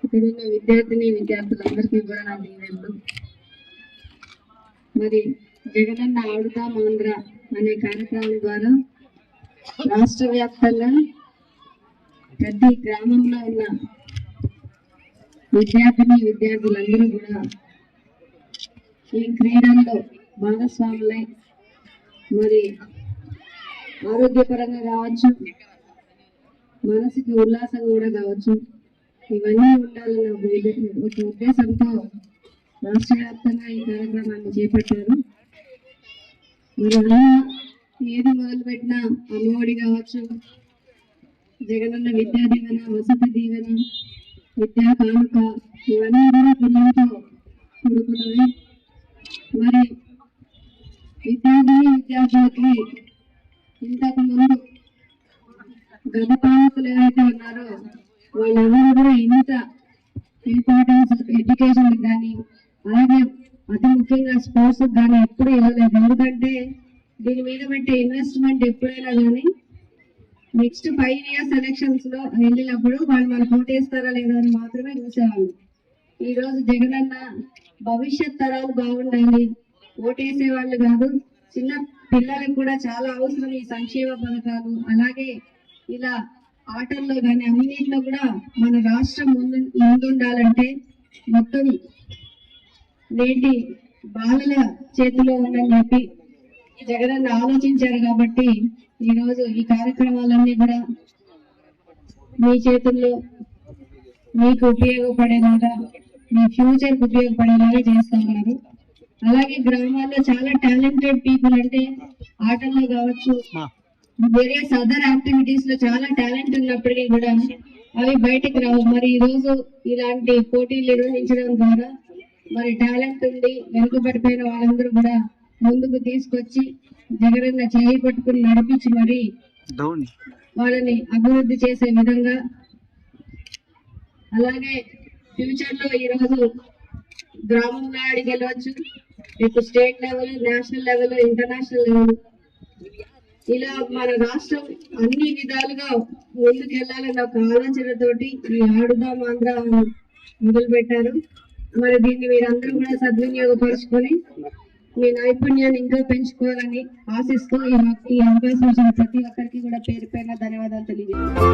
ఇక్కడున్న విద్యార్థులందరికీ కూడా నా దీవెనలు. మరి జగనన్న ఆడుదాం ఆంధ్ర అనే కార్యక్రమం ద్వారా రాష్ట్ర వ్యాప్తంగా ప్రతి గ్రామంలో ఉన్న విద్యార్థులందరూ కూడా ఈ క్రీడల్లో భాగస్వాములై మరి ఆరోగ్యపరంగా కావచ్చు, మనసుకి ఉల్లాసం కూడా కావచ్చు, ఇవన్నీ ఉండాలన్న ఒక ఉద్దేశంతో రాష్ట్ర వ్యాప్తంగా ఈ కార్యక్రమాన్ని చేపట్టారు. మరి అలా ఏది మొదలుపెట్టినా అమ్మఒడి కావచ్చు, జగనన్న విద్యా దీవెన, వసతి దీవెన, విద్యా కానుక, ఇవన్నీ కూడా పిల్లలతో కూడుకున్నవి. మరి విద్యార్థులకి ఇంతకు ముందు గత పాలకులు ఏవైతే ఉన్నారో వాళ్ళెవరు కూడా ఇంత ఇంపార్టెన్స్ ఎడ్యుకేషన్ కానీ అలాగే అతి ముఖ్యంగా స్పోర్ట్స్ కానీ ఎప్పుడు ఇవ్వలేదు. ఎందుకంటే దీని మీద పెట్టే ఇన్వెస్ట్మెంట్ ఎప్పుడైనా కానీ నెక్స్ట్ 5 years ఎలక్షన్స్ లో వెళ్ళినప్పుడు వాళ్ళు మనకు ఓటేస్తారా లేదా అని మాత్రమే చూసేవాళ్ళు. ఈ రోజు జగనన్న భవిష్యత్ తరాలు బాగుండాలి, ఓటేసే వాళ్ళు కాదు, చిన్న పిల్లలకు కూడా చాలా అవసరం ఈ సంక్షేమ పథకాలు. అలాగే ఇలా ఆటల్లో కానీ అన్నింటిలో కూడా మన రాష్ట్రం ముందుండాలంటే మొత్తం నేటి బాలల చేతిలో ఉందని చెప్పి జగనన్న ఆలోచించారు. కాబట్టి ఈరోజు ఈ కార్యక్రమాలన్నీ కూడా మీ చేతుల్లో మీకు ఉపయోగపడేలాగా, మీ ఫ్యూచర్కి ఉపయోగపడేలాగా చేస్తూ ఉన్నారు. అలాగే గ్రామాల్లో చాలా టాలెంటెడ్ పీపుల్ అంటే ఆటల్లో కావచ్చు, వేరియస్ అదర్ యాక్టివిటీస్ లో చాలా టాలెంట్ ఉన్నప్పటికీ కూడా అవి బయటకు రావు. మరి ఈ రోజు ఇలాంటి పోటీలు నిర్వహించడం ద్వారా మరి టాలెంట్ ఉండి వెనుకబడిపోయిన వాళ్ళందరూ కూడా ముందుకు తీసుకొచ్చి జగనన్న చేయి పట్టుకుని నడిపించి మరి వాళ్ళని అభివృద్ధి చేసే విధంగా, అలాగే ఫ్యూచర్ లో ఈరోజు గ్రామంలో ఆడికి వెళ్ళవచ్చు, ఇప్పుడు state level, national level, international level, ఇలా మన రాష్ట్రం అన్ని విధాలుగా ముందుకెళ్లాలన్న ఒక ఆలోచనతోటి ఈ ఆడుదాం ఆంధ్ర మొదలు పెట్టారు. మరి దీన్ని మీరందరూ కూడా సద్వినియోగపరుచుకొని మీ నైపుణ్యాన్ని ఇంకా పెంచుకోవాలని ఆశిస్తూ ఈ అవకాశం ఇచ్చిన ప్రతి ఒక్కరికి కూడా పేరు పైన ధన్యవాదాలు తెలియజేస్తాను.